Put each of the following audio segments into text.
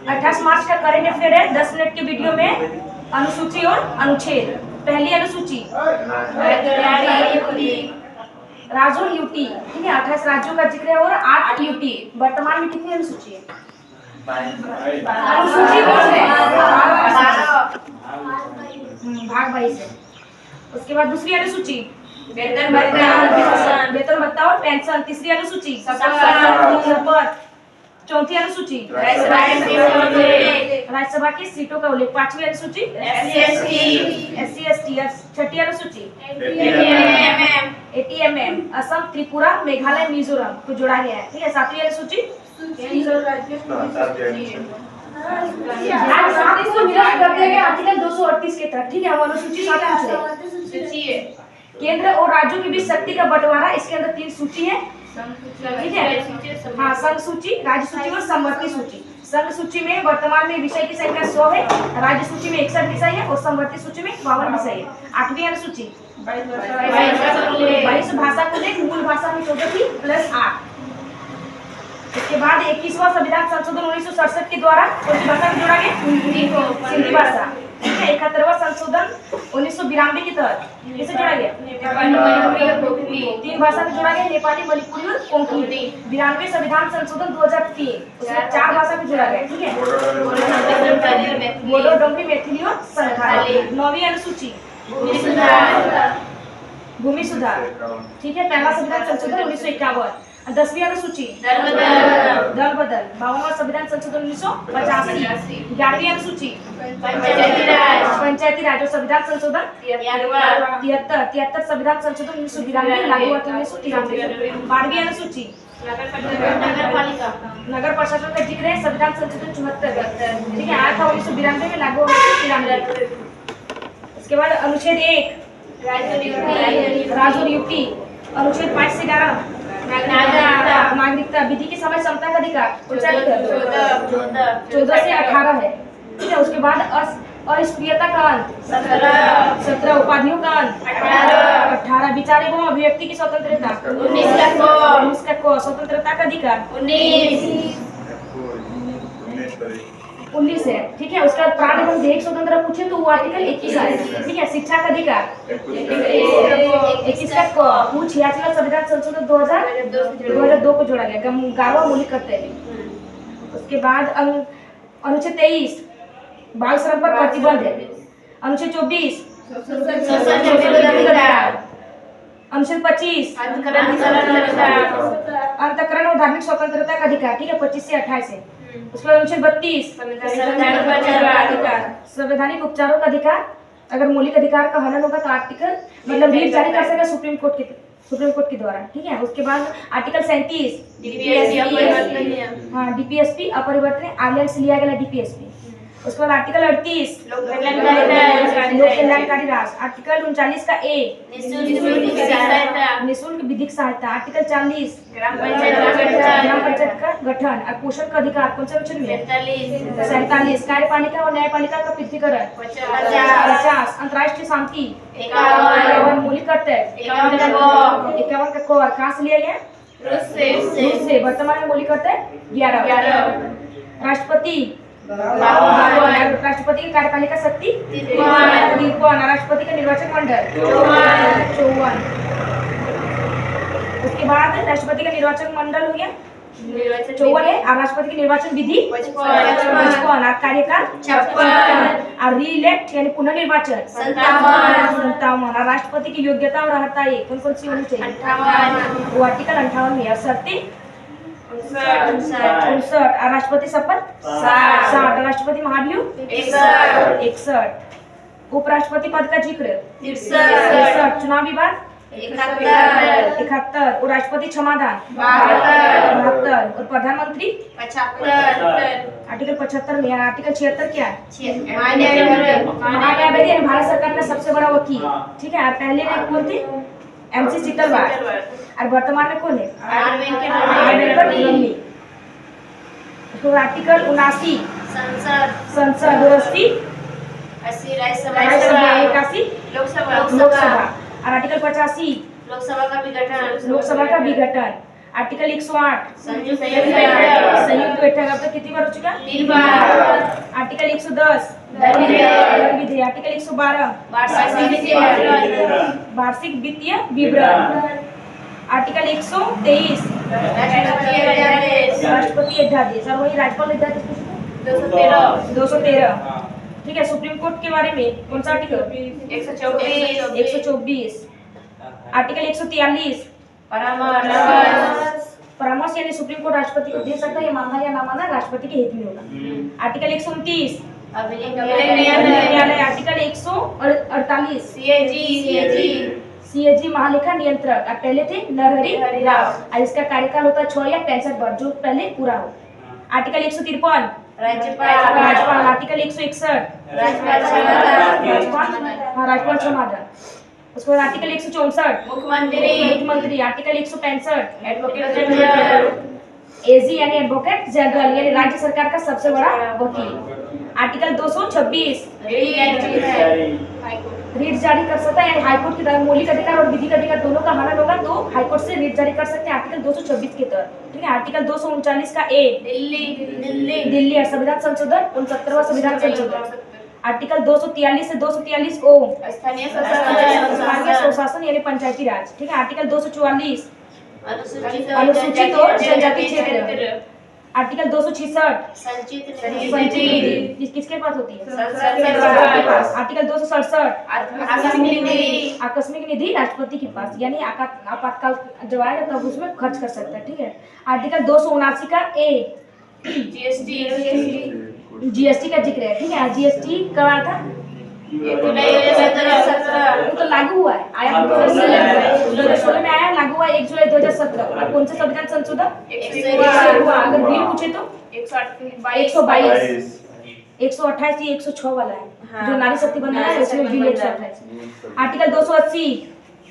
28 मार्च का current affair है 10 minute के वीडियो में। अनुसूची और अनुच्छेद। पहली अनुसूची राज्य और यूटी, ठीक है। 28 राज्यों का जिक्र है और 8 यूटी। वर्तमान में कितनी अनुसूची है? अनुसूची भाग 22 है। उसके बाद दूसरी अनुसूची वेतन भत्ता और पेंशन। तीसरी अनुसूची शपथ। चौथी अनुसूची राज्यसभा की सीटों का उल्लेख। पांचवी अनुसूची SC ST। छठी अनुसूची ATMM असम, त्रिपुरा, मेघालय, मिजोरम को जोड़ा गया है, ठीक है। सातवीं अनुसूची आर्टिकल 238 के तहत, ठीक है। हम अनुसूची केंद्र और राज्यों के बीच शक्ति का बंटवारा। इसके अंदर 3 सूची है, ठीक है। हाँ, संघ सूची, राज्य सूची और समवर्ती सूची। संघ सूची में वर्तमान में विषय की संख्या 100 है, राज्य सूची में 61 विषय है और समवर्ती सूची में 52 विषय है। 8वीं अनुसूची 22 भाषा को लेकर मूल भाषा में 14 थी प्लस 8। इसके बाद 21वां संविधान संशोधन 1967 के द्वारा कौन सी भाषा में जोड़ा गया? सिंधी भाषा, ठीक है। 71वां संशोधन 1992 के तहत किसे जोड़ा गया? 3 भाषा में जोड़ा गया, नेपाली, मणिपुरी और कोंकणी। 92 संविधान संशोधन 2003 उसमें 4 भाषा में जोड़ा गया, ठीक है। बोडो, डोगरी, मैथिली और संथाली। 9वीं अनुसूची भूमि सुधार, ठीक है। पहला संविधान संशोधन 1951। 10वीं अनुसूची दल बदल। 52वां संविधान संशोधन 1985। 11वीं अनुसूची पंचायती राज और संविधान संशोधन 73 संविधान संशोधन 1992 लागू हुआ था 1993। 12वीं अनुसूची नगर प्रशासन का जिक्र है, संविधान संशोधन 74, ठीक है। आया था 1992 में, लागू हुआ 1993। इसके बाद अनुच्छेद 1 राज्य और यूटी। अनुच्छेद 5 से 11 नागरिकता। विधि की समझ क्षमता का अधिकार 14 से 18 है, ठीक है। उसके बाद अस्पृश्यता का अंत 17। उपाधियों का अंत 18। विचार एवं अभिव्यक्ति की स्वतंत्रता 19 का। स्वतंत्रता का अधिकार 19 है, ठीक है। उसका प्राण एवं दैहिक स्वतंत्रता पूछे तो वो आर्टिकल 21 है, ठीक है। शिक्षा का अधिकार 21 का। पूछ 86वां संविधान संशोधन 2002 को जोड़ा गया, गावा मौलिक कर्तव्य। उसके बाद अनुच्छेद 23 बाल श्रम पर प्रतिबंध है। अनुच्छेद 24 अनुच्छेद 25 अंतःकरण और धार्मिक स्वतंत्रता का अधिकार, ठीक है। 25 से 28 है। उसके बाद अनुच्छेद 32 संवैधानिक उपचारों का अधिकार। अगर मौलिक अधिकार का हनन होगा तो आर्टिकल मतलब रीट जारी कर सकेगा सुप्रीम कोर्ट के द्वारा, ठीक है। उसके बाद आर्टिकल 37 DPSP अपरिवर्तनीय आर्लियन से लिया गया DPSP। उसके बाद आर्टिकल 38 लोक कल्याणकारी राष्ट्र। आर्टिकल 39 का A निःशुल्क विधिक सहायता। आर्टिकल 40 ग्राम पंचायत का गठन और पोषण का अधिकार। कौन सा अनुच्छेद में? 47 कार्यपालिका और न्यायपालिका का पृथक्करण। 50 अंतर्राष्ट्रीय शांति। 51 मौलिक कर्तव्य। 51 का कोर कहाँ से लिया गया? रूस से। वर्तमान में मौलिक कर्तव्य 11। राष्ट्रपति राष्ट्रपति की कार्यपालिका शक्ति 53। राष्ट्रपति का निर्वाचन मंडल 54। उसके बाद राष्ट्रपति का निर्वाचन मंडल हो गया 54 है। और राष्ट्रपति की निर्वाचन विधि 55। और कार्यकाल 56। और रीइलेक्ट यानी पुनर्निर्वाचन 57। और राष्ट्रपति की योग्यता और अर्हता कौन कौन सी होनी चाहिए? 58। वो आर्टिकल 58 में है। शर्तें 59। और राष्ट्रपति शपथ 60। राष्ट्रपति महाभियोग 61। उपराष्ट्रपति पद का जिक्र 63। चुनाव विभाग 71। और राष्ट्रपति क्षमादान 72। और प्रधानमंत्री 75। आर्टिकल 75 में। आर्टिकल 76 क्या है? महान्यायवादी भारत सरकार का सबसे बड़ा वकील, ठीक है। और पहले कौन थे? MC चित्तलवाड़। और वर्तमान में कौन है? आर्टिकल 79 संसद। और 80 राज्यसभा। 81 लोकसभा। और आर्टिकल 85 लोकसभा का विघटन। आर्टिकल 108 संयुक्त संयुक्त बैठक अब तक कितनी बार हो चुका? 3 बार। आर्टिकल 110 धन विधेयक। आर्टिकल 112 वार्षिक वित्तीय विवरण। आर्टिकल 123 राष्ट्रपति अध्यादेश और वही राज्यपाल अध्यादेश 213। ठीक है, सुप्रीम कोर्ट के बारे में कौन सा आर्टिकल? 124। आर्टिकल 143 परामर्श यानी सुप्रीम कोर्ट राष्ट्रपति को दे सकता है, मानना या ना मानना राष्ट्रपति के हित में होगा। आर्टिकल 129 न्यायालय। आर्टिकल 148 सीएजी महालेखा नियंत्रक। अब पहले थे नरहरि राव और इसका कार्यकाल होता है 6 या 65 वर्ष, जो पहले पूरा हो। आर्टिकल 153 राज्यपाल। आर्टिकल 161 राज्यपाल क्षमादान। उसके बाद आर्टिकल 164 मुख्यमंत्री। आर्टिकल 165 एजी यानी एडवोकेट जनरल यानी राज्य सरकार का सबसे बड़ा वकील। आर्टिकल 226 रीट जारी कर सकता है, यानी हाईकोर्ट की तरह मौलिक अधिकार और विधिक अधिकार दोनों का हनन होगा तो हाईकोर्ट से रीट जारी कर सकते हैं आर्टिकल 226 के तहत। ठीक है, आर्टिकल 239 का ए दिल्ली और संविधान संशोधन 69वां संविधान संशोधन। आर्टिकल 243 से 243 ओ स्थानीय स्वशासन यानी पंचायती राज। ठीक है, आर्टिकल 244 अनुसूचित और जनजाति क्षेत्र। आर्टिकल 266 संचित निधि किसके पास होती है? आर्टिकल 267 आकस्मिक निधि राष्ट्रपति के पास, यानी आपातकाल जब आएगा तब उसमें खर्च कर सकता है। ठीक है, आर्टिकल 279 का ए जीएसटी का जिक्र है। ठीक है, जीएसटी कब आया था? वो तो लागू हुआ है, आया 2016 में आया, लागू हुआ 1 जुलाई 2017। और कौन से संविधान संशोधन हुआ? अगर बिल पूछे तो 122 128 ये 106 वाला है जो नारी शक्ति बना है, उसमें बिल 128। आर्टिकल 280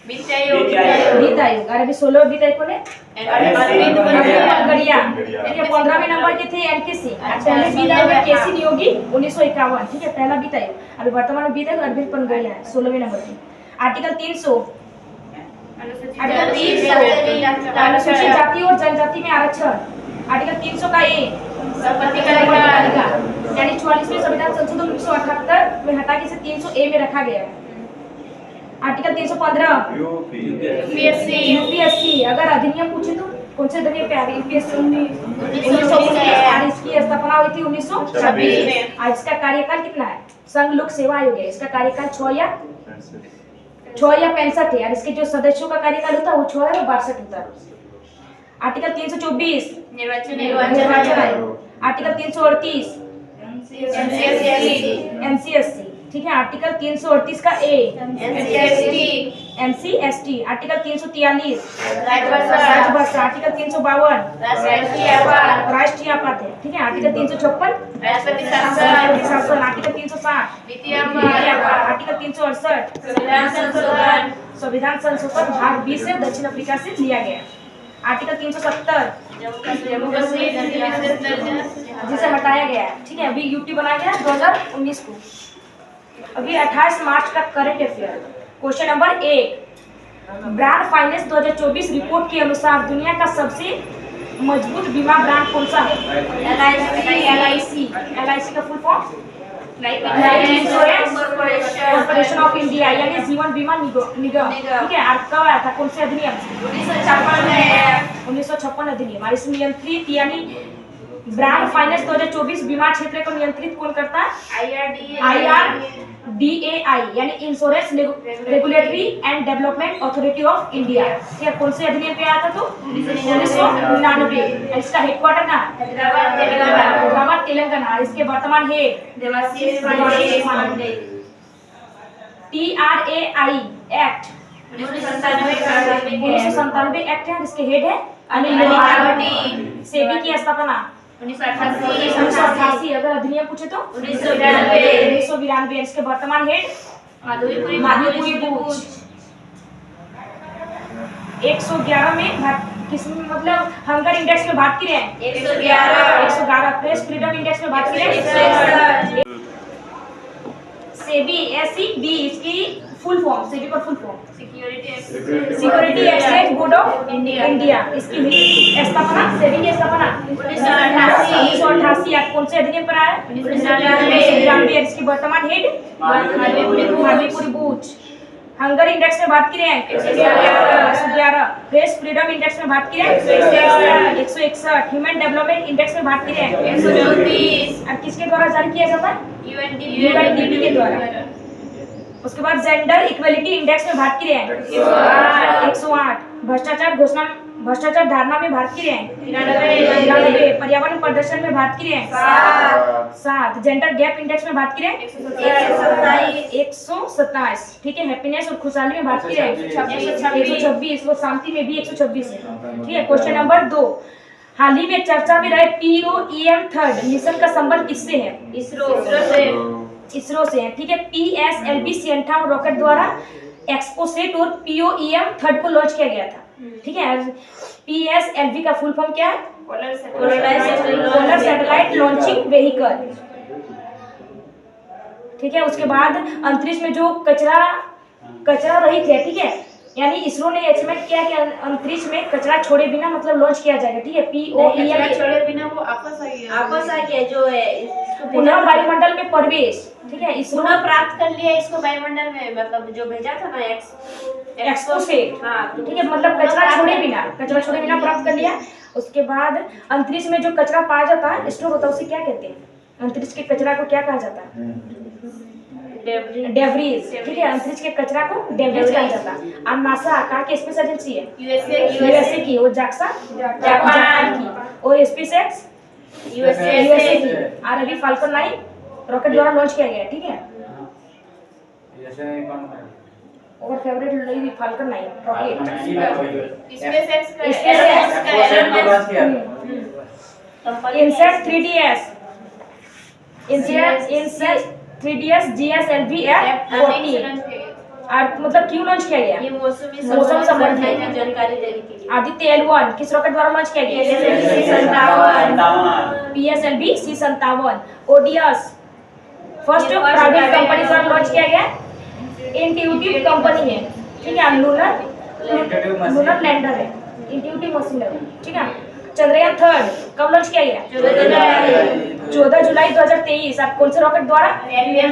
वित्त आयोग। और अभी 16 वित्त आयोग ने गड़िया। ठीक है, 15वें नंबर के थे एनकेसी। पहले वित्त आयोग केसी नियोगी 1951। ठीक है, पहला वित्त आयोग। अभी वर्तमान में वित्त आयोग अरविंद पनगड़िया है 16वें नंबर के। आर्टिकल 300 अनुसूचित जाति और जनजाति में आरक्षण। आर्टिकल 300 का ए यानी 44वें संविधान संशोधन 1978 में हटा के इसे 300 ए में रखा गया है। Article 315 UPSC. अगर अधिनियम पूछे तो कौन से अधिनियम पे आ गई? यूपीएससी 1919 इसकी स्थापना हुई थी 1926 में। आज इसका कार्यकाल कितना है? संघ लोक सेवा आयोग है, इसका कार्यकाल 6 या 65 है। और इसके जो सदस्यों का कार्यकाल होता है वो 6 या 62 होता है। आर्टिकल 324 निर्वाचन आयोग। Article 338 NCSC. ठीक है, आर्टिकल 338 का ए एनसीएसटी। आर्टिकल 343 राजभाषा। आर्टिकल 352 राष्ट्रीय आपात है। ठीक है, आर्टिकल 356 राष्ट्रपति शासन। आर्टिकल 360 आर्टिकल 368 संविधान संशोधन भाग 20 से दक्षिण अफ्रीका से लिया गया। आर्टिकल 370 जिसे हटाया गया है। ठीक है, अभी यूटी बनाया गया 2019 को। अभी 28 मार्च का current affair. Question number 1, brand finance 2024 report के अनुसार दुनिया का सबसे मजबूत बीमा ब्रांड कौन सा है? LIC का full form life insurance corporation of India यानी जीवन बीमा निगम। ठीक है, और कब आया था? कौन से अधिनियम? 1956 अधिनियम। और इस नियंत्रित यानी ब्रांड फाइनेंस 2024 बीमा क्षेत्र को नियंत्रित कौन करता है? IRDAI यानी insurance regulatory and development authority of India. ठीक है, कौन से अधिनियम पे आया था? तो 1999। इसका हेडक्वार्टर कहाँ है? हैदराबाद तेलंगाना। इसके वर्तमान head Debashish Pandey. TRAI act 1997 act है, इसके हेड है अनिल लोहानी। सेबी की स्थापना 1988। अगर अधिनियम पूछे तो 1992। इसके वर्तमान हेड माधुरी बुच। 111 में किस मतलब हंगर इंडेक्स में भारत की रैंक 111। प्रेस फ्रीडम इंडेक्स में भारत की रैंक। सेबी SEB इसकी फुल फॉर्म, सेबी का full form security exchange board of India इसकी स्थापना सेबी की स्थापना 1988 कौन से अधिनियम पर आया 1993 इसकी वर्तमान head Harvey Butch hunger index में बात की रैंक 111 प्रेस फ्रीडम इंडेक्स में बात की रैंक 161 ह्यूमन डेवलपमेंट इंडेक्स में बात की रैंक 134 अब किसके द्वारा जारी किया जाता है यूएनडीपी के द्वारा। उसके बाद जेंडर इक्वलिटी इंडेक्स में भारत की रैंक 108 भ्रष्टाचार धारणा में भारत की रैंक 93 पर्यावरण प्रदर्शन में भारत की रैंक 7 जेंडर गैप इंडेक्स में भारत की रैंक 127 ठीक है। हैप्पीनेस और खुशहाली में भारत की रैंक 126 वो शांति में भी 126 है ठीक है। क्वेश्चन नंबर 2 हाल ही में चर्चा में रहे POEM थर्ड मिशन का संबंध किससे है इसरो से है ठीक है। PSLV सिएंटाम रॉकेट द्वारा एक्सपोसेट और POEM थर्ड को लॉन्च किया गया था ठीक है। PSLV का फुल फॉर्म क्या है पोलर सैटेलाइट लॉन्चिंग व्हीकल ठीक है। उसके बाद अंतरिक्ष में जो कचरा रहित है ठीक है यानी इसरो ने एस्टिमेट किया कि अंतरिक्ष में कचरा छोड़े बिना मतलब लॉन्च किया जाएगा ठीक है। POEM छोड़े बिना वो आपस आ गया जो है पुनः वायुमंडल में प्रवेश ठीक है। इसरो पुनः प्राप्त कर लिया इसको वायुमंडल में मतलब जो भेजा था ना एक्सपोसेट हाँ ठीक है मतलब कचरा छोड़े बिना प्राप्त कर लिया। उसके बाद अंतरिक्ष में जो कचरा पाया जाता है स्टोर होता है उसे क्या कहते हैं अंतरिक्ष के कचरा को क्या कहा जाता है डेब्रिज ठीक है। अंतरिक्ष के कचरा को डेब्रिज कहा जाता है। और नासा कहाँ की स्पेस एजेंसी है यूएसए की और जाक्सा जापान की और स्पेसएक्स यूएसए की। और अभी फाल्कन 9 रॉकेट द्वारा लॉन्च किया गया ठीक है। और फेवरेट लड़ी falcon 9 rocket INSAT 3DS GSLV F14 और मतलब क्यों लॉन्च किया गया ये मौसम संबंधी जानकारी देने के लिए आदित्य L1 किस रॉकेट द्वारा लॉन्च किया गया PSLV C57 ODS first private company द्वारा लॉन्च किया गया इंट्यूटिव कंपनी है ठीक है। लूनर लैंडर है इंट्यूटिव मशीन है ठीक है। चंद्रयान थर्ड कब लॉन्च किया गया 14 जुलाई 2023 आप कौन से रॉकेट द्वारा LBM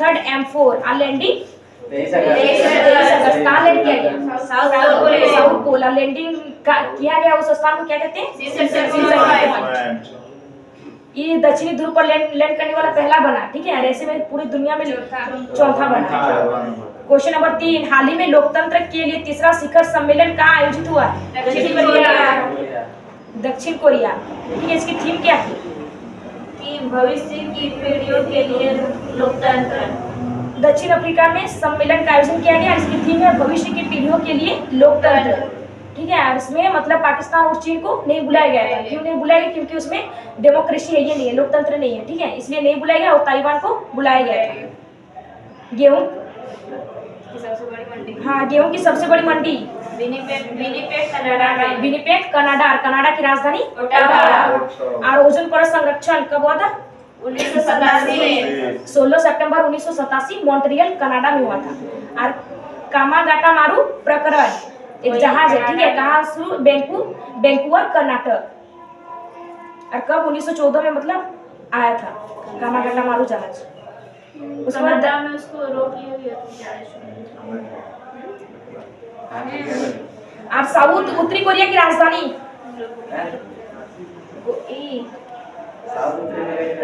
थर्ड M4 और लैंडिंग 23 अगस्त कहाँ लैंड किया गया साउथ पोल। लैंडिंग किया गया उस स्थान को क्या कहते हैं ये दक्षिणी ध्रुव पर लैंड करने वाला पहला बना ठीक है। ऐसे में पूरी दुनिया में चौथा बना। क्वेश्चन नंबर 3 हाल ही में लोकतंत्र के लिए तीसरा शिखर सम्मेलन कहाँ आयोजित हुआ दक्षिण कोरिया ठीक है। इसकी थीम क्या थी भविष्य की पीढ़ियों के लिए लोकतंत्र। दक्षिण अफ्रीका में सम्मेलन का आयोजन किया गया। इसकी थीम है भविष्य की पीढ़ियों के लिए लोकतंत्र ठीक है। और इसमें मतलब पाकिस्तान और चीन को नहीं बुलाया गया था। क्यों नहीं बुलाया गया क्योंकि उसमें डेमोक्रेसी है ये नहीं है लोकतंत्र नहीं है ठीक है इसलिए नहीं बुलाया गया। और ताइवान को बुलाया गया था। गेहूं हाँ गेहूं की सबसे बड़ी मंडी विनिपेग कनाडा की राजधानी और ओजोन परत संरक्षण कब हुआ था 16 सितंबर 1987 मॉन्ट्रियल कनाडा में हुआ था। और कामागाटा मारू प्रकरण एक जहाज है ठीक है कहाँ से वैंकूवर कर्नाटक और कब 1914 में मतलब आया था कामागाटा मारू जहाज। उसके बाद में उसको रोक लिया गया और साउथ उत्तरी कोरिया की राजधानी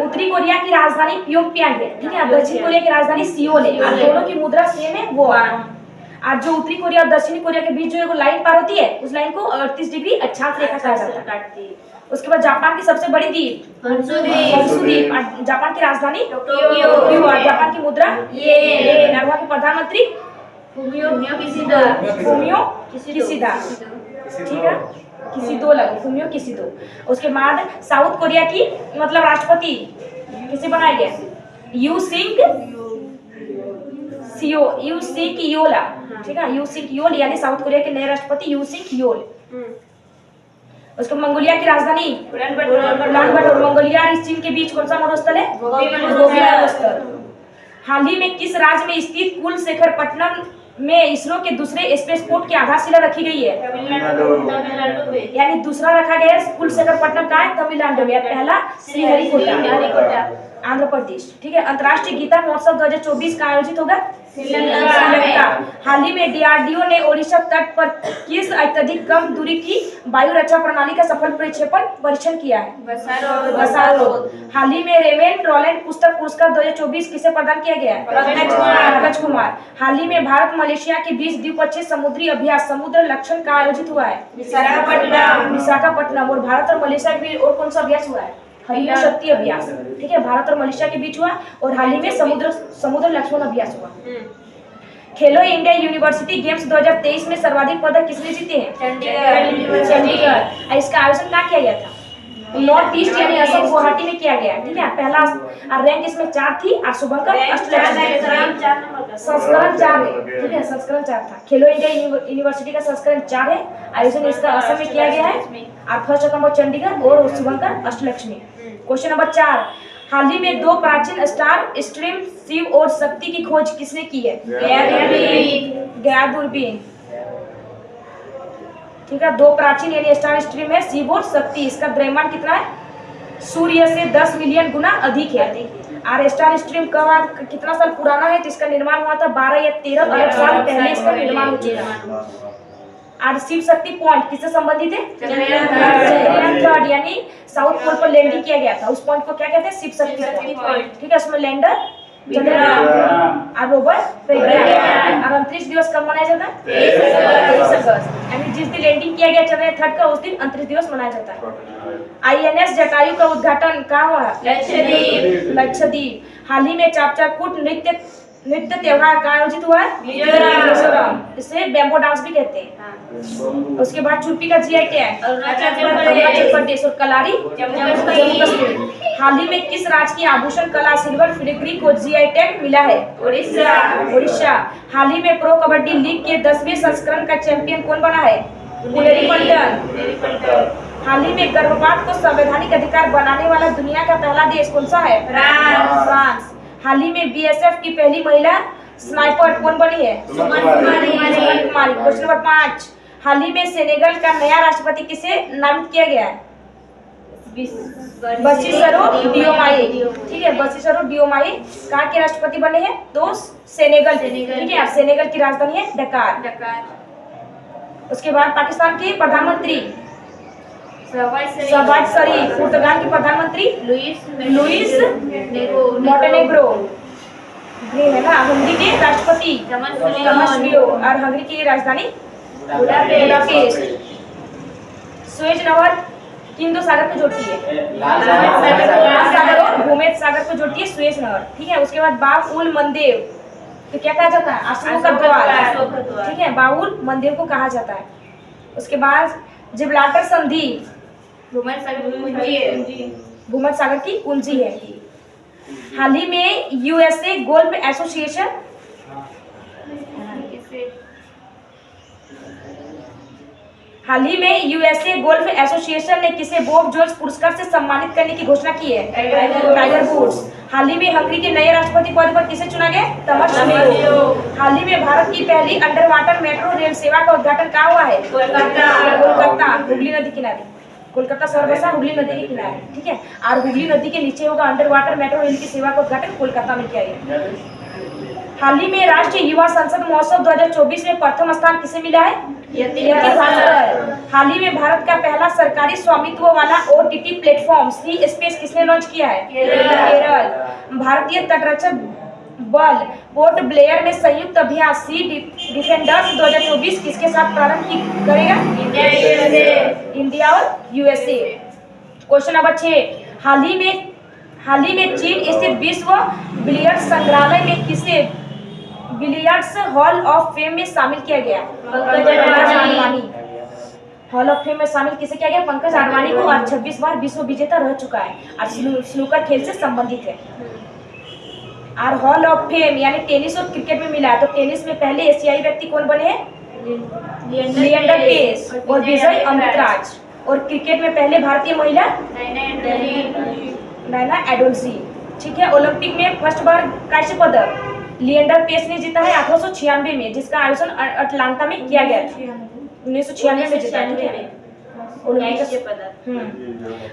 उत्तरी कोरिया की राजधानी प्योंगयांग है ठीक है। दक्षिण कोरिया की राजधानी सियोल है और दोनों की मुद्रा सेम है वो और जो उत्तरी कोरिया और दक्षिणी कोरिया के बीच जो एक लाइन पार होती है उस लाइन को 38 डिग्री अक्षांश रेखा कहा जाता है। उसके बाद जापान की सबसे बड़ी द्वीप होन्शु द्वीप और जापान की राजधानी टोक्यो और जापान की मुद्रा ये और वहाँ के प्रधानमंत्री फुमियो किशिदा ठीक है फुमियो किशिदा। उसके बाद साउथ कोरिया की मतलब राष्ट्रपति किसे बनाया गया यू सिंक योला ठीक है। यू सिंक योल यानी साउथ कोरिया के नए राष्ट्रपति यू सिंक योल। उसको मंगोलिया की राजधानी उलानबाटर और मंगोलिया और चीन के बीच कौन सा मरुस्थल है गोबी मरुस्थल। हाल ही में किस राज्य में स्थित कुलशेखरपट्टनम में इसरो के दूसरे स्पेसपोर्ट की आधारशिला रखी गई है? तमिलनाडु में। यानी दूसरा रखा गया है कुलशेखरपट्टनम का है तमिलनाडु में, पहला श्रीहरिकोटा आंध्र प्रदेश। ठीक है। अंतर्राष्ट्रीय गीता महोत्सव 2024 का आयोजित होगा श्रीलंका। हाल ही में डीआरडीओ ने ओडिशा तट पर किस अत्यधिक कम दूरी की वायु रक्षा प्रणाली का सफल प्रक्षेपण परीक्षण किया है? बसारोद। हाल ही में रेवेन रोलैंड पुस्तक पुरस्कार 2024 किसे प्रदान किया गया है? पंकज कुमार। हाल ही में भारत मलेशिया के बीच द्विपक्षीय समुद्री अभ्यास समुद्र लक्षण का आयोजित हुआ है? विशाखापट्टनम। और भारत और मलेशिया के बीच और कौन सा अभ्यास हुआ है? हरित शक्ति अभ्यास। ठीक है। भारत और मलेशिया के बीच हुआ और हाल ही में समुद्र लक्ष्मण अभ्यास हुआ। खेलो इंडिया यूनिवर्सिटी गेम्स 2023 में सर्वाधिक पदक किसने जीते हैं? चंडीगढ़। इसका आयोजन कहाँ किया गया था? नॉर्थ ईस्ट यानी असम गुवाहाटी में किया गया। ठीक है। पहला रैंक इसमें 4 थी और शुभंकर संस्करण 4 है। ठीक है। संस्करण 4 था। खेलो इंडिया यूनिवर्सिटी का संस्करण 4 है। आयोजन इसका असम में किया गया है और फर्स्ट नंबर चंडीगढ़ और शुभंकर अष्टलक्ष्मी। क्वेश्चन नंबर 4, हाल ही में 2 प्राचीन स्टार स्ट्रीम शिव और शक्ति की खोज किसने की है? गया दूरबीन। ठीक है। 2 प्राचीन यानी स्टार स्ट्रीम है शिव और शक्ति। इसका द्रव्यमान कितना है? सूर्य से 10 मिलियन गुना अधिक है। और स्टार स्ट्रीम कितना साल पुराना है? तो इसका निर्माण हुआ था 12 या 13 अरब साल पहले इसका निर्माण हो चुका है। और शिव शक्ति पॉइंट किससे संबंधित है? चंद्रयान 3 यानी साउथ पोल पर लैंडिंग किया गया था। उस पॉइंट को क्या कहते हैं? शिव शक्ति पॉइंट। ठीक है। उसमें लैंडर चंद्रयान और रोवर प्रज्ञान। और अंतरिक्ष दिवस कब मनाया जाता है? 23 अगस्त। यानी जिस दिन लैंडिंग किया गया चंद्रयान 3 का उस दिन अंतरिक्ष दिवस मनाया जाता है। आईएनएस जटायु का उद्घाटन कहाँ हुआ? लक्षद्वीप। हाल ही में चापचाकूट नृत्य त्योहार का आयोजित हुआ है मिजोरम। इसे बैम्बो डांस भी कहते हैं। उसके बाद चुप्पी का जीआई टैग अरुणाचल प्रदेश और कलारी जम्मू कश्मीर। हाल ही में किस राज्य की आभूषण कला सिल्वर फिलिग्री को जीआई टैग मिला है? उड़ीसा। हाल ही में प्रो कबड्डी लीग के 10वें संस्करण का चैंपियन कौन बना है? पुनेरी पल्टन। हाल ही में गर्भपात को संवैधानिक अधिकार बनाने वाला दुनिया का पहला देश कौन सा है? फ्रांस। हाल ही में बीएसएफ की पहली महिला स्नाइपर कौन बनी है? सुमन कुमारी। क्वेश्चन नंबर 5, हाल ही में सेनेगल का नया राष्ट्रपति किसे नामित किया गया है? बसिसरो डियोमाई। ठीक है। बसिसरो डियोमाई कहाँ के राष्ट्रपति बने हैं? तो सेनेगल। ठीक है। सेनेगल की राजधानी है डकार। उसके बाद पाकिस्तान के प्रधानमंत्री शहबाज शरीफ। पुर्तगाल के प्रधानमंत्री लुइस मोंटेनेग्रो। ग्रीन है ना। हंगरी के राष्ट्रपति तमस्वियो और हंगरी की राजधानी बुडापेस्ट। सुएज नहर किन 2 सागर को जोड़ती है? सागर और भूमध्य सागर को जोड़ती है सुएज नहर। ठीक है। उसके बाद बाब उल मंदेव तो क्या कहा जाता है? आंसुओं का द्वार। ठीक है। बाउल मंदेव को कहा जाता है। उसके बाद जिब्राल्टर संधि भूमध्य सागर की कुंजी है। हाल ही में यूएसए गोल्फ एसोसिएशन ने किसे बॉब जॉर्ज पुरस्कार से सम्मानित करने की घोषणा की है? Tiger woods. हाल ही में हंगरी के नए राष्ट्रपति पद पर किसे चुना गया? तमस्वियो। हाल ही में भारत की पहली अंडर वाटर मेट्रो रेल सेवा का उद्घाटन कहाँ हुआ है? कोलकाता हुगली नदी किनारे। कोलकाता शहर बसा हुगली नदी के किनारे। ठीक है। और हुगली नदी के नीचे होगा अंडर वाटर मेट्रो रेल की सेवा का उद्घाटन कोलकाता में किया गया। हाल ही में राष्ट्रीय युवा संसद महोत्सव 2024 में प्रथम स्थान किसे मिला है? हाल ही में भारत का पहला सरकारी स्वामित्व वाला ओटीटी प्लेटफॉर्म सी स्पेस किसने लॉन्च किया है? केरल। भारतीय तटरक्षक बल पोर्ट ब्लेयर में संयुक्त अभियान सी डिफेंडर्स 2024 किसके साथ प्रारंभ करेगा? इंडिया और यूएसए। क्वेश्चन नंबर 6, हाल ही में चीन स्थित विश्व बिलियर्ड्स संग्रहालय में किसे बिलियर्ड्स हॉल ऑफ फेम में शामिल किया गया? Pankaj Advani. Hall of fame में शामिल किसे किया गया? पंकज आडवाणी को। और 26 बार विश्व विजेता रह चुका है और स्नूकर खेल से संबंधित है। और हॉल ऑफ फेम यानी टेनिस और क्रिकेट में मिला है। तो टेनिस में पहले एशियाई व्यक्ति कौन बने हैं? लिएंडर पेस और विजय अमृतराज। और क्रिकेट में पहले भारतीय महिला नैना एडोल्जी। ठीक है। ओलंपिक में फर्स्ट बार कांस्य पदक लिएंडर पेस ने जीता है 1896 में, जिसका आयोजन अटलांटा में किया गया था। 1996 में जीता, ठीक है ओलंपिक पदक।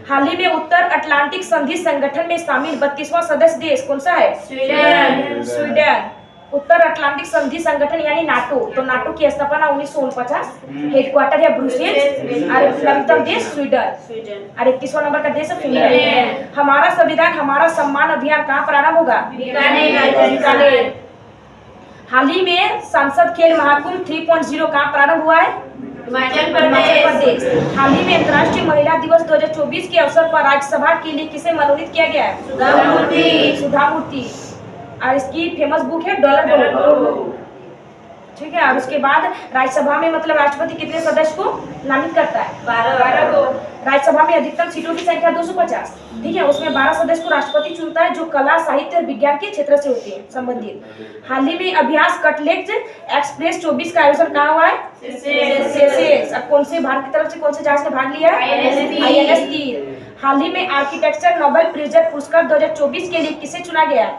हाल ही में उत्तर अटलांटिक संधि संगठन में शामिल 32वां सदस्य देश कौन सा है? स्वीडन। उत्तर अटलांटिक संधि संगठन यानी नाटो, तो नाटो की स्थापना 1949, हेडक्वार्टर है ब्रुसेल्स, और नवीनतम देश स्वीडन। और 31वां नंबर का देश है फिनलैंड। हमारा संविधान हमारा सम्मान अभियान कहाँ प्रारंभ होगा? बीकानेर। हाल ही में संसद खेल महाकुंभ 3.0 कहाँ प्रारंभ हुआ है? हिमाचल प्रदेश। हाल ही में अंतर्राष्ट्रीय महिला दिवस 2024 के अवसर पर राज्यसभा के लिए किसे मनोनीत किया गया है? सुधा मूर्ति। और इसकी फेमस बुक है डॉलर बहू, ठीक है। और उसके बाद राज्यसभा में मतलब राष्ट्रपति कितने सदस्य को नामित करता है? 12 को। राज्यसभा में अधिकतम सीटों की संख्या 250, ठीक है। उसमें 12 सदस्य को राष्ट्रपति चुनता है, जो कला साहित्य और विज्ञान के क्षेत्र से होते हैं संबंधित। हाल ही में अभ्यास कटलेट एक्सप्रेस 24 का आयोजन कहाँ हुआ है? सेशेल्स। अब कौन से भारत की तरफ से कौन से जहाज ने भाग लिया है? INS तीर। हाल ही में आर्किटेक्चर नोबेल प्रिजर पुरस्कार 2024 के लिए किसे चुना गया है?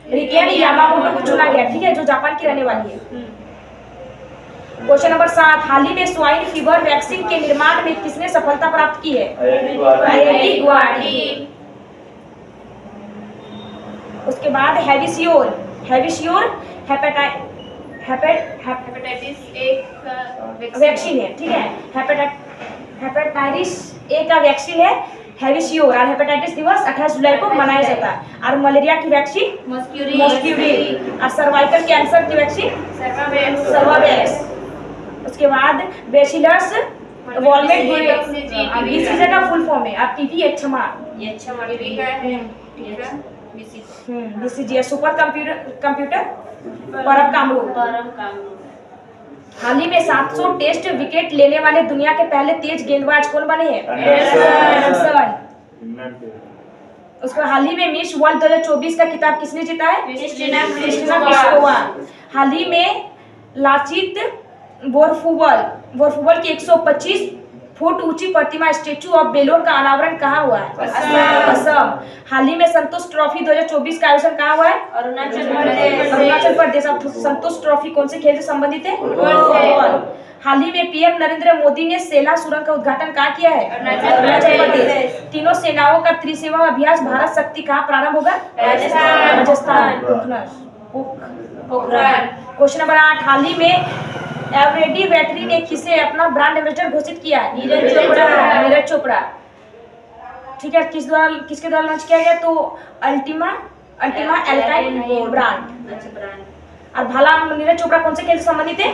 रिकेन यामामोटो को चुना गया, ठीक है, जो जापान की रहने वाली है। क्वेश्चन नंबर 7, हाल ही में स्वाइन फीवर वैक्सीन के निर्माण में किसने सफलता प्राप्त की है? IIT गुवाहाटी। उसके बाद हैविसियोर हेपेटाइटिस वैक्सीन है, ठीक है। हेपेटाइटिस ए का वैक्सीन है हैविसियोर, और हेपेटाइटिस दिवस 28 जुलाई को मनाया जाता है। और मलेरिया की वैक्सीन मस्क्यूरिन, और सर्वाइकल कैंसर की वैक्सीन सर्वावैक्स। उसके बाद बेसिलस वॉलमेट बीसीजी का फुल फॉर्म है, आप TB HMR BCG super computer परम कामरू। हाल ही में 700 टेस्ट विकेट लेने वाले दुनिया के पहले तेज गेंदबाज कौन बने हैं? एंडरसन। उसको हाल ही में मिस वर्ल्ड 2024 का खिताब किसने जीता है? Christina Pliskova. हाल ही में लाचित बोरफुबल की 125 फुट ऊंची प्रतिमा स्टेचू ऑफ बेलोर का अनावरण कहाँ हुआ है? असम। हाल ही में संतोष ट्रॉफी 2024 का आयोजन कहाँ हुआ है? अरुणाचल प्रदेश। अब संतोष ट्रॉफी कौन से खेल से संबंधित है? फुटबॉल। हाल ही में पीएम नरेंद्र मोदी ने सेला सुरंग का उद्घाटन कहाँ किया है? अरुणाचल प्रदेश। तीनों सेनाओं का त्रिसेवा अभ्यास भारत शक्ति कहाँ प्रारंभ होगा? राजस्थान। क्वेश्चन नंबर 8, हाल ही में एवरेडी बैटरी ने किसे अपना ब्रांड एम्बेसडर घोषित किया है? नीरज चोपड़ा, ठीक है। किसके द्वारा लॉन्च किया गया? तो अल्टीमा एल्काइन ब्रांड। और भाला नीरज चोपड़ा कौन से खेल से संबंधित है?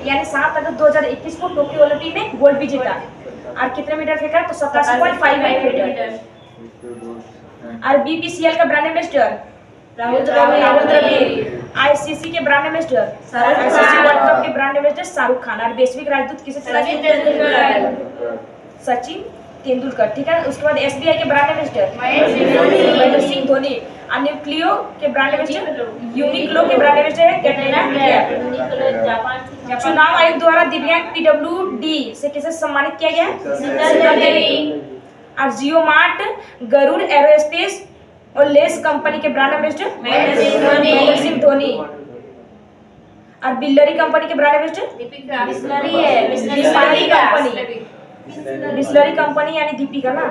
यानी 7 अगस्त 2021 को टोक्यो ओलंपिक में गोल्ड विजेता। और कितने मीटर फेंका? तो 87.5 मीटर। और बीपीसीएल का brand ambassador Rahul Dravid. ICC के brand ambassador ICC World Cup के ब्रांड एम्बेसडर शाहरुख खान। और वैश्विक राजदूत किसे? सचिन तेंदुलकर, ठीक है। उसके बाद एसबीआई के ब्रांड एम्बेसडर महेंद्र सिंह धोनी। और न्यूक्लियो के ब्रांड एम्बेसडर यूनिक्लो के ब्रांड एम्बेसडर है कैटरीना कैफ। चुनाव आयोग द्वारा दिव्यांग पीडब्ल्यूडी से किसे सम्मानित किया गया? और जियो मार्ट, गरुड़ एरोस्पेस और लेस कंपनी के ब्रांड एम्बेसडर महेंद्र सिंह धोनी। और बिल्लरी कंपनी के ब्रांड एम्बेसडर बिस्लरी कंपनी यानी दीपिका ना।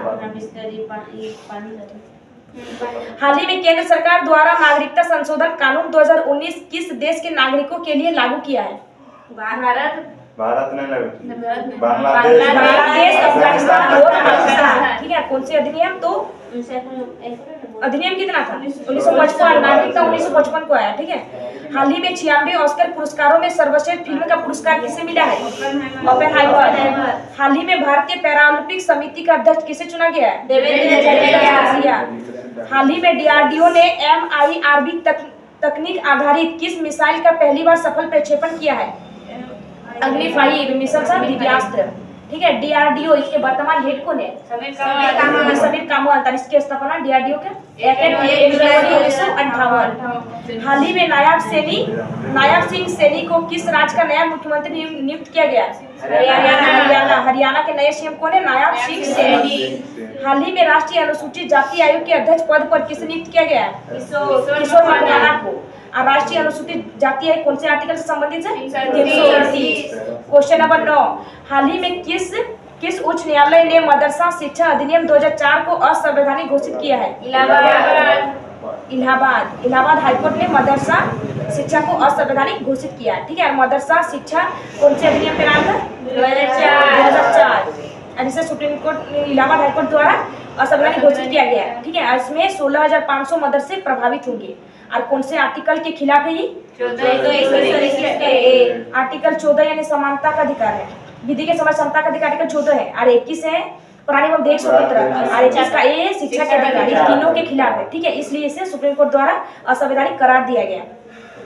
हाल ही में केंद्र सरकार द्वारा नागरिकता संशोधन कानून 2019 किस देश के नागरिकों के लिए लागू किया है? भारत नहीं, बांग्लादेश, अफगानिस्तान और पाकिस्तान, ठीक है। कौन से अधिनियम? तो अधिनियम कितना था? 1955। नागरिकता 1955 को आया, ठीक है। हाल ही में 96 ऑस्कर पुरस्कारों में सर्वश्रेष्ठ फिल्म का पुरस्कार किसे मिला है? ओपेनहाइमर। हाल ही में भारतीय पैरालंपिक समिति का अध्यक्ष किसे चुना गया है? देवेंद्र। हाल ही में डीआरडीओ ने MIRV तकनीक आधारित किस मिसाइल का पहली बार सफल प्रक्षेपण किया है? अग्नि 5 मिशन सा दिव्यास्त्र, ठीक है। डीआरडीओ इसके वर्तमान हेड कौन है? समीर कामत। इसकी स्थापना डीआरडीओ के 1958। हाल ही में नायब सिंह सैनी को किस राज्य का नया मुख्यमंत्री नियुक्त किया गया? हरियाणा। हरियाणा के नए सीएम कौन है? नायब सिंह सैनी। हाल ही में राष्ट्रीय अनुसूचित जाति आयोग के अध्यक्ष पद पर किसे नियुक्त किया गया है? किशोर मकवाना को। और राष्ट्रीय अनुसूचित जाति आयोग कौन से आर्टिकल से संबंधित है? 338। क्वेश्चन नंबर 9, हाल ही में किस उच्च न्यायालय ने मदरसा शिक्षा अधिनियम 2004 को असंवैधानिक घोषित किया है? इलाहाबाद हाईकोर्ट ने मदरसा शिक्षा को असंवैधानिक घोषित किया। ठीक है, मदरसा शिक्षा कौन से अधिनियम के नाम था? 2004। और इसे सुप्रीम कोर्ट इलाहाबाद हाईकोर्ट द्वारा असंवैधानिक घोषित किया गया है। ठीक है, इसमें 16,500 मदरसे प्रभावित होंगे। और कौन से आर्टिकल के खिलाफ है ये? आर्टिकल 14 यानी समानता का अधिकार है, विधि के समय समता का अधिकार आर्टिकल 14 है। और 21 है प्राणी एवं देश स्वतंत्र, और 21 का ए शिक्षा के अधिकार, इन तीनों के खिलाफ है। ठीक है, इसलिए इसे सुप्रीम कोर्ट द्वारा असंवैधानिक करार दिया गया,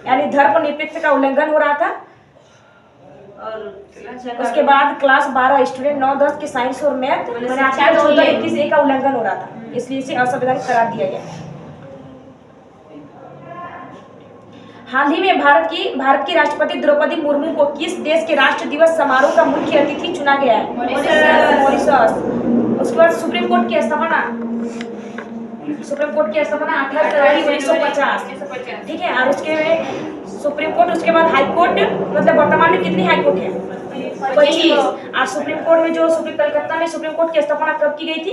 यानी धर्मनिरपेक्षता का उल्लंघन हो रहा था। और उसके बाद क्लास 12 स्टूडेंट 9-10 के साइंस और मैथ मैंने आर्टिकल 14-21 का उल्लंघन हो रहा था, इसलिए इसे असंवैधानिक करार दिया गया। हाल ही में भारत की राष्ट्रपति द्रौपदी मुर्मू को किस देश के राष्ट्र दिवस समारोह का मुख्य अतिथि चुना गया है? मॉरिशस। उसके बाद सुप्रीम कोर्ट की स्थापना 18 फरवरी 1950। ठीक है, और उसके सुप्रीम कोर्ट, उसके बाद हाई कोर्ट, मतलब वर्तमान में कितनी हाई कोर्ट है? 25। और सुप्रीम कोर्ट में जो कलकत्ता में सुप्रीम कोर्ट की स्थापना कब की गई थी?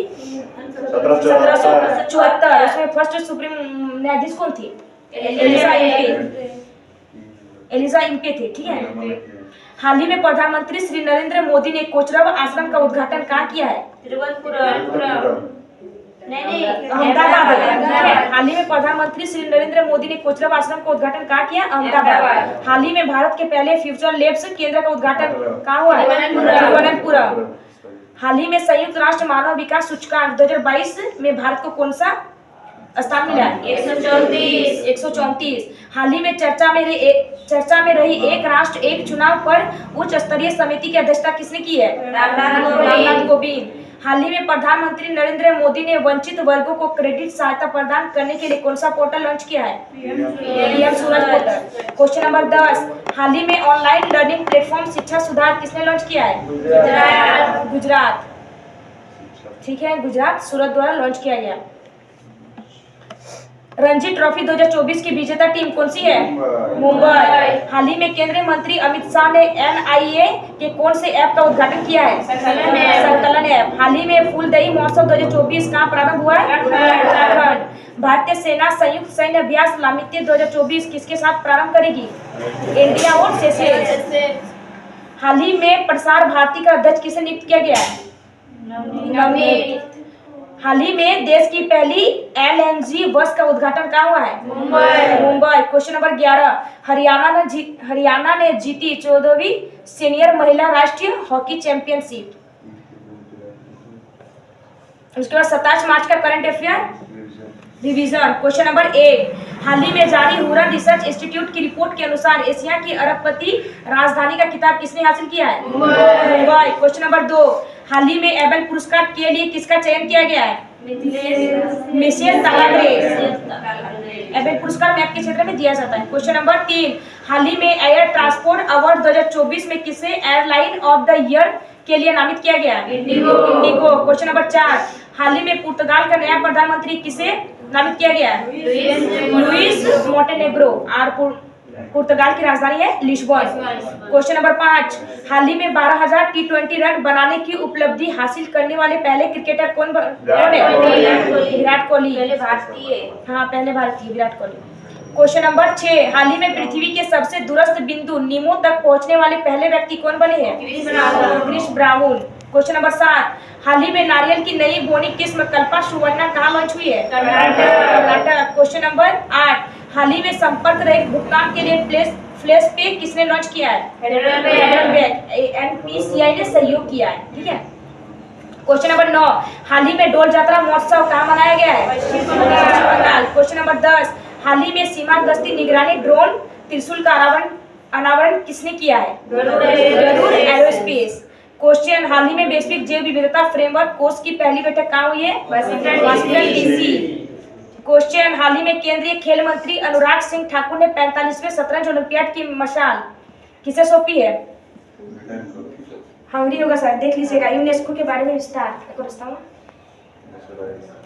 1774। उसमें फर्स्ट सुप्रीम न्यायाधीश कौन थी? एलिजा इम्पे थे। ठीक है, हाल ही में प्रधानमंत्री श्री नरेंद्र मोदी ने कोचरब आश्रम का उद्घाटन कहाँ किया है? अहमदाबाद। हाल ही में प्रधानमंत्री श्री नरेंद्र मोदी ने कोचरब आश्रम का उद्घाटन कहाँ किया? अहमदाबाद। हाल ही में भारत के पहले फ्यूचर लैब्स केंद्र का उद्घाटन कहाँ हुआ है? तिरुवनंतपुरम। हाल ही में संयुक्त राष्ट्र मानव विकास सूचकांक 2022 में भारत को कौन सा स्थान मिला? 134। हाल ही में चर्चा में रही एक राष्ट्र एक चुनाव पर उच्च स्तरीय समिति की अध्यक्षता किसने की है? रामनाथ कोविंद। हाल ही में प्रधानमंत्री नरेंद्र मोदी ने वंचित वर्गों को क्रेडिट सहायता प्रदान करने के लिए कौन सा पोर्टल लॉन्च किया है? पीएम सूरज पोर्टल। क्वेश्चन नंबर 10, हाल ही में ऑनलाइन लर्निंग प्लेटफॉर्म शिक्षा सुधार किसने लॉन्च किया है? गुजरात। ठीक है, गुजरात सूरत द्वारा लॉन्च किया गया। रणजी ट्रॉफी 2024 की विजेता टीम कौन सी है? मुंबई। हाल ही में केंद्रीय मंत्री अमित शाह ने NIA के कौन से ऐप का उद्घाटन किया है? संकलन ऐप। हाल ही में फूलदेई महोत्सव 2024 कहाँ प्रारंभ हुआ है? उत्तराखंड। भारतीय सेना संयुक्त सैन्य अभ्यास लामित्य 2024 किसके साथ प्रारंभ करेगी? इंडिया और सेशेल्स। हाल ही में प्रसार भारती का अध्यक्ष किसे नियुक्त किया गया है? नवनीत। हाल ही में देश की पहली LNG बस का उद्घाटन कहाँ हुआ है? मुंबई। क्वेश्चन नंबर 11, हरियाणा ने जीती 14वीं सीनियर महिला राष्ट्रीय हॉकी चैंपियनशिप। उसके बाद 27 मार्च का current affair revision. Question number 1, हाल ही में जारी हुरन रिसर्च इंस्टीट्यूट की रिपोर्ट के अनुसार एशिया की अरबपति राजधानी का खिताब किसने हासिल किया है? मुंबई। क्वेश्चन नंबर 2, हाल ही में एबेल पुरस्कार के लिए किसका चयन किया गया है? मिशेल तालाग्रेस। एबेल पुरस्कार मैप के क्षेत्र में दिया जाता है। क्वेश्चन नंबर 3, हाल ही में एयर ट्रांसपोर्ट अवार्ड 2024 में किसे एयरलाइन ऑफ द ईयर के लिए नामित किया गया? इंडिगो। क्वेश्चन नंबर 4, हाल ही में पुर्तगाल का नया प्रधानमंत्री किसे नामित किया गया? Luis Montenegro. और पुर्तगाल की राजधानी है लिस्बन। क्वेश्चन नंबर 5, हाल ही में 12,000 T20 रन बनाने की उपलब्धि हासिल करने वाले पहले क्रिकेटर कौन है? विराट कोहली। पहले भारतीय विराट कोहली। क्वेश्चन नंबर 6, हाल ही में पृथ्वी के सबसे दूरस्थ बिंदु नीमो तक पहुंचने वाले पहले व्यक्ति कौन बने हैं? Chris Brown. क्वेश्चन नंबर 7, हाल ही में नारियल की नई बोनी किस्म कल्पा सुवर्णा कहाँ लॉन्च हुई है? कर्नाटक। क्वेश्चन नंबर 8, हाल ही में संपर्क रहित भुगतान के लिए फ्लैश पे किसने लॉन्च किया है? NPCI ने सहयोग किया है। ठीक है। क्वेश्चन नंबर 9, हाल ही में डोल जात्रा महोत्सव कहाँ मनाया गया है? पश्चिम बंगाल। क्वेश्चन नंबर 10, हाल ही में सीमा गश्ती निगरानी ड्रोन त्रिशूल का अनावरण किसने किया है? गरुड़ एरोस्पेस। क्वेश्चन, हाल ही में वैश्विक जैव विविधता फ्रेमवर्क कोर्स की पहली बैठक कहाँ हुई है? Washington DC। क्वेश्चन, हाल ही में केंद्रीय खेल मंत्री अनुराग सिंह ठाकुर ने 45वें शतरंज ओलंपियाड की मशाल किसे सौंपी है? हंगरी होगा सर, देख लीजिएगा। यूनेस्को के बारे में विस्तार। से करेंगे।